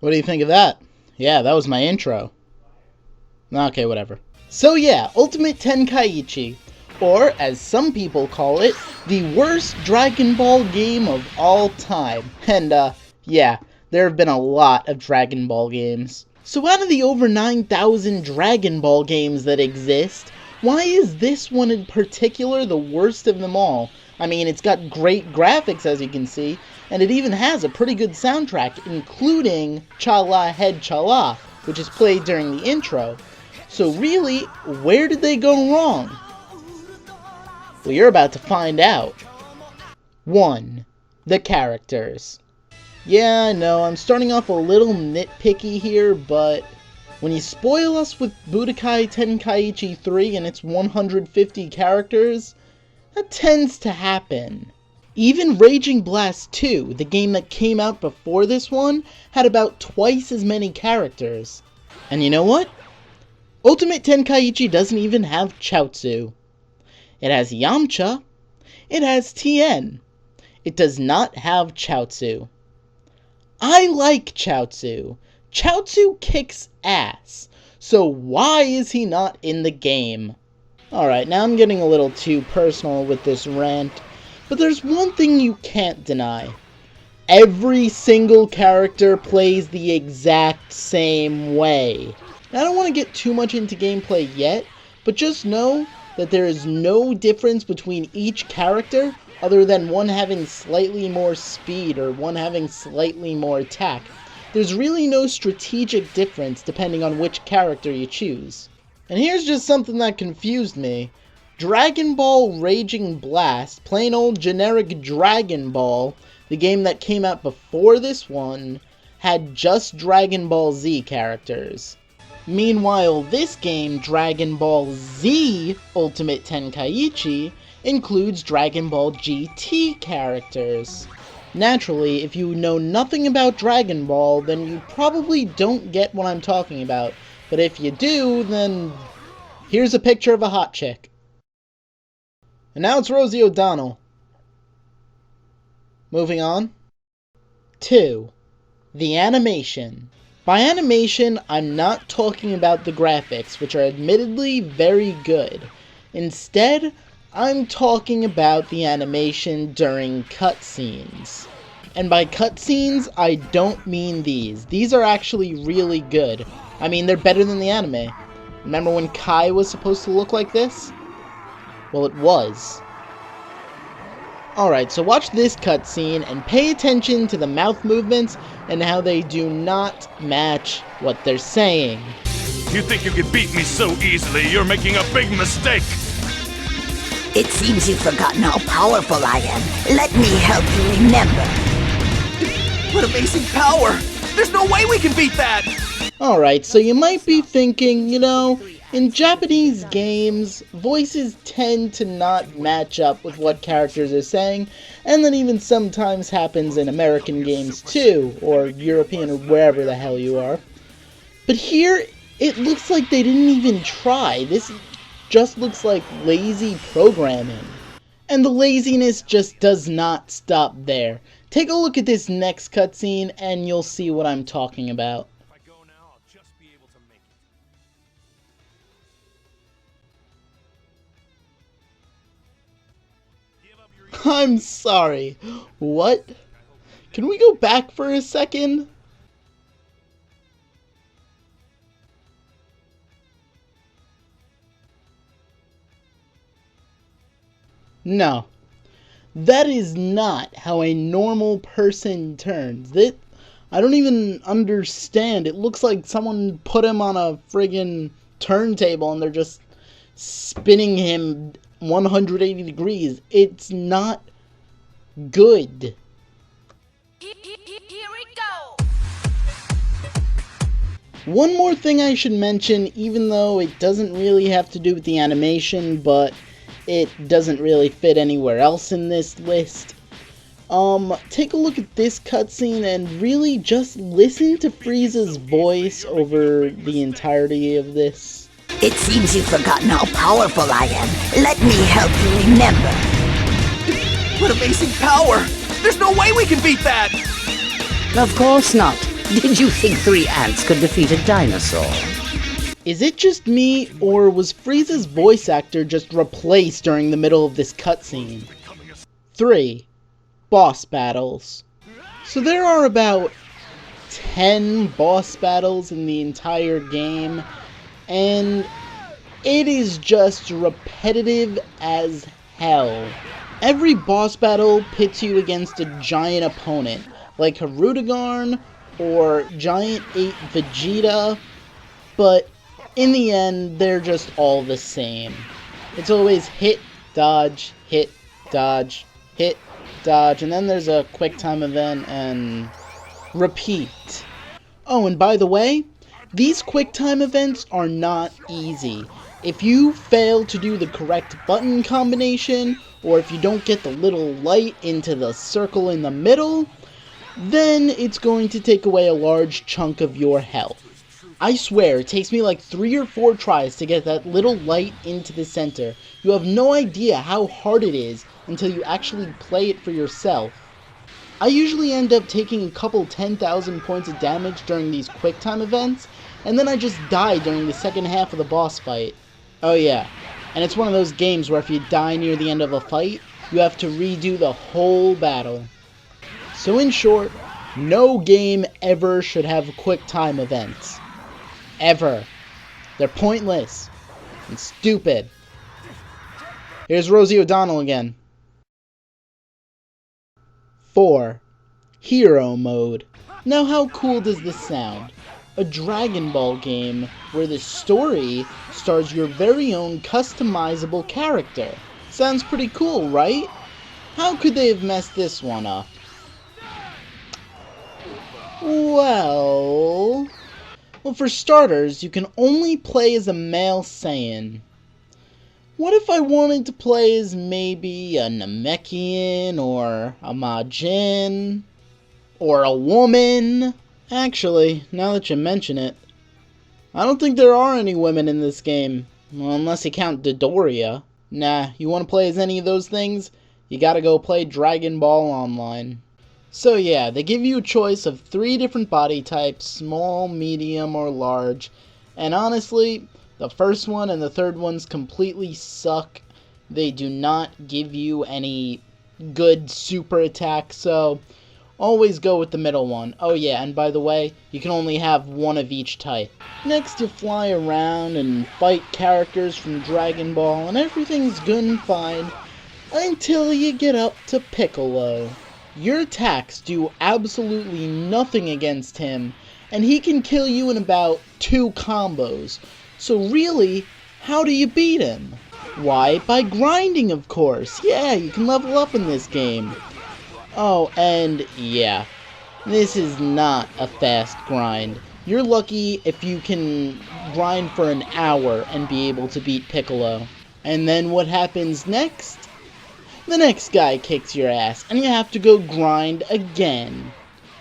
What do you think of that? Yeah, that was my intro. Okay, whatever. So yeah, Ultimate Tenkaichi, or as some people call it, the worst Dragon Ball game of all time. And yeah, there have been a lot of Dragon Ball games. So out of the over 9,000 Dragon Ball games that exist, why is this one in particular the worst of them all? I mean, it's got great graphics, as you can see, and it even has a pretty good soundtrack, including Cha-La Head Cha-La, which is played during the intro. So really, where did they go wrong? Well, you're about to find out. 1. The characters. Yeah, I know, I'm starting off a little nitpicky here, but when you spoil us with Budokai Tenkaichi 3 and its 150 characters, that tends to happen. Even Raging Blast 2, the game that came out before this one, had about twice as many characters. And you know what? Ultimate Tenkaichi doesn't even have Chaozu. It has Yamcha. It has Tien. It does not have Chaozu. I like Chaozu. Chaozu kicks ass. So why is he not in the game? Alright, now I'm getting a little too personal with this rant, but there's one thing you can't deny. Every single character plays the exact same way. Now, I don't want to get too much into gameplay yet, but just know that there is no difference between each character other than one having slightly more speed or one having slightly more attack. There's really no strategic difference depending on which character you choose. And here's just something that confused me. Dragon Ball Raging Blast, plain old generic Dragon Ball, the game that came out before this one, had just Dragon Ball Z characters. Meanwhile, this game, Dragon Ball Z Ultimate Tenkaichi, includes Dragon Ball GT characters. Naturally, if you know nothing about Dragon Ball, then you probably don't get what I'm talking about. But if you do, then here's a picture of a hot chick. And now it's Rosie O'Donnell. Moving on. 2. The animation. By animation, I'm not talking about the graphics, which are admittedly very good. Instead, I'm talking about the animation during cutscenes. And by cutscenes, I don't mean these. These are actually really good. I mean, they're better than the anime. Remember when Kai was supposed to look like this? Well, it was. Alright, so watch this cutscene and pay attention to the mouth movements and how they do not match what they're saying. You think you can beat me so easily? You're making a big mistake! It seems you've forgotten how powerful I am. Let me help you remember. What amazing power! There's no way we can beat that! Alright, so you might be thinking, you know, in Japanese games, voices tend to not match up with what characters are saying, and that even sometimes happens in American games too, or European or wherever the hell you are. But here, it looks like they didn't even try. This just looks like lazy programming. And the laziness just does not stop there. Take a look at this next cutscene and you'll see what I'm talking about. I'm sorry. What? Can we go back for a second? No. That is not how a normal person turns. I don't even understand. It looks like someone put him on a friggin' turntable and they're just spinning him 180 degrees. It's not good. Here we go. One more thing I should mention, even though it doesn't really have to do with the animation, but it doesn't really fit anywhere else in this list. Take a look at this cutscene and really just listen to Frieza's voice over the entirety of this. It seems you've forgotten how powerful I am. Let me help you remember. What amazing power! There's no way we can beat that! Of course not. Did you think 3 ants could defeat a dinosaur? Is it just me, or was Frieza's voice actor just replaced during the middle of this cutscene? 3. Boss battles. So there are about 10 boss battles in the entire game, and it is just repetitive as hell. Every boss battle pits you against a giant opponent, like Hirudegarn or Giant 8 Vegeta, but in the end, they're just all the same. It's always hit, dodge, hit, dodge, hit, dodge, and then there's a QuickTime event and repeat. Oh, and by the way, these QuickTime events are not easy. If you fail to do the correct button combination, or if you don't get the little light into the circle in the middle, then it's going to take away a large chunk of your health. I swear, it takes me like 3 or 4 tries to get that little light into the center. You have no idea how hard it is until you actually play it for yourself. I usually end up taking a couple 10,000 points of damage during these QuickTime events, and then I just die during the second half of the boss fight. Oh yeah, and it's one of those games where if you die near the end of a fight, you have to redo the whole battle. So in short, no game ever should have QuickTime events. Ever. They're pointless and stupid. Here's Rosie O'Donnell again. 4. Hero Mode. Now how cool does this sound? A Dragon Ball game where the story stars your very own customizable character. Sounds pretty cool, right? How could they have messed this one up? Well, for starters, you can only play as a male Saiyan. What if I wanted to play as maybe a Namekian, or a Majin, or a woman? Actually, now that you mention it, I don't think there are any women in this game. Well, unless you count Dodoria. Nah, you want to play as any of those things? You gotta go play Dragon Ball Online. So yeah, they give you a choice of 3 different body types, small, medium, or large. And honestly, the first one and the third ones completely suck. They do not give you any good super attacks, so always go with the middle one. Oh yeah, and by the way, you can only have one of each type. Next, you fly around and fight characters from Dragon Ball, and everything's good and fine until you get up to Piccolo. Your attacks do absolutely nothing against him, and he can kill you in about 2 combos. So really, how do you beat him? Why, by grinding, of course. Yeah, you can level up in this game. Oh, and yeah, this is not a fast grind. You're lucky if you can grind for an hour and be able to beat Piccolo. And then what happens next? The next guy kicks your ass, and you have to go grind again.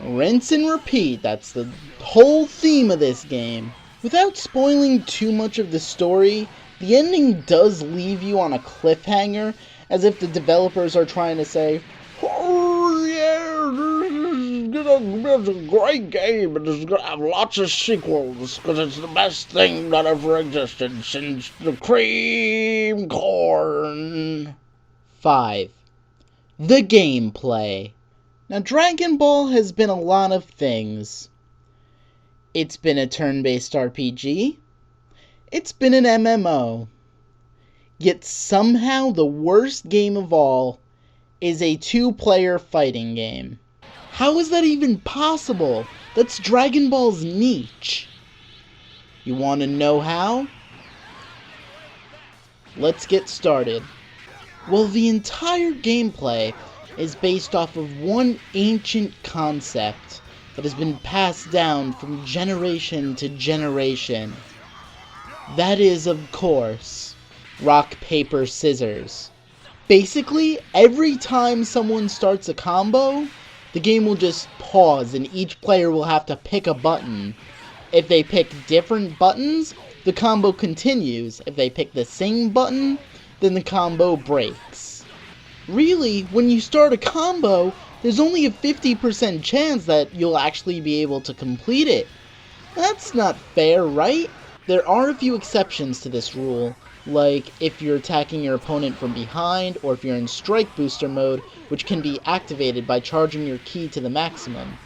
Rinse and repeat, that's the whole theme of this game. Without spoiling too much of the story, the ending does leave you on a cliffhanger, as if the developers are trying to say, "Oh yeah, this is a great game, and it's gonna have lots of sequels, because it's the best thing that ever existed since the cream corn." 5. The gameplay. Now, Dragon Ball has been a lot of things. It's been a turn-based RPG. It's been an MMO. Yet somehow the worst game of all is a 2-player fighting game. How is that even possible? That's Dragon Ball's niche. You want to know how? Let's get started. Well, the entire gameplay is based off of one ancient concept that has been passed down from generation to generation. That is, of course, rock, paper, scissors. Basically, every time someone starts a combo, the game will just pause and each player will have to pick a button. If they pick different buttons, the combo continues. If they pick the same button, then the combo breaks. Really, when you start a combo, there's only a 50% chance that you'll actually be able to complete it. That's not fair, right? There are a few exceptions to this rule, like if you're attacking your opponent from behind, or if you're in strike booster mode, which can be activated by charging your ki to the maximum.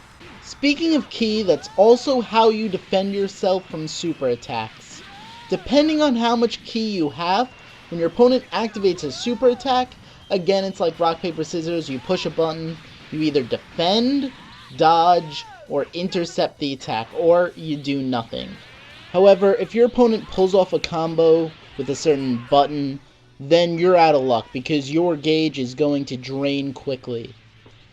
Speaking of ki, that's also how you defend yourself from super attacks. Depending on how much ki you have, when your opponent activates a super attack, again it's like rock, paper, scissors, you push a button, you either defend, dodge, or intercept the attack, or you do nothing. However, if your opponent pulls off a combo with a certain button, then you're out of luck because your gauge is going to drain quickly.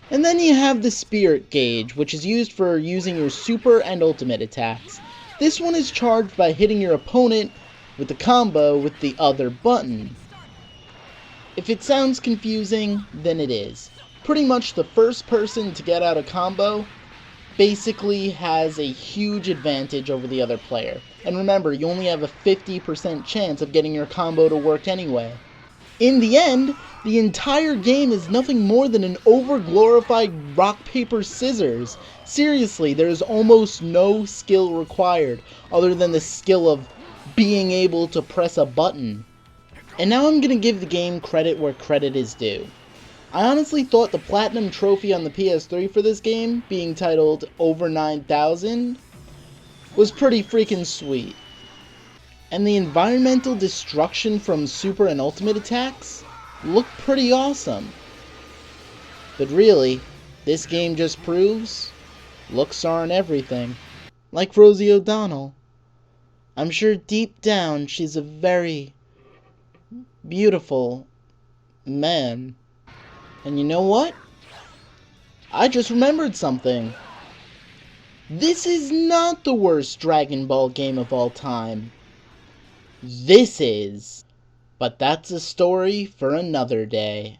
And then you have the Spirit Gauge, which is used for using your super and ultimate attacks. This one is charged by hitting your opponent with the combo with the other button. If it sounds confusing, then it is. Pretty much the first person to get out a combo basically has a huge advantage over the other player. And remember, you only have a 50% chance of getting your combo to work anyway. In the end, the entire game is nothing more than an over-glorified rock, paper, scissors. Seriously, there is almost no skill required, other than the skill of being able to press a button. And now I'm gonna give the game credit where credit is due. I honestly thought the Platinum Trophy on the PS3 for this game, being titled Over 9,000, was pretty freaking sweet. And the environmental destruction from super and ultimate attacks looked pretty awesome. But really, this game just proves looks aren't everything. Like Rosie O'Donnell. I'm sure deep down she's a very beautiful man. And you know what? I just remembered something. This is not the worst Dragon Ball game of all time. This is. But that's a story for another day.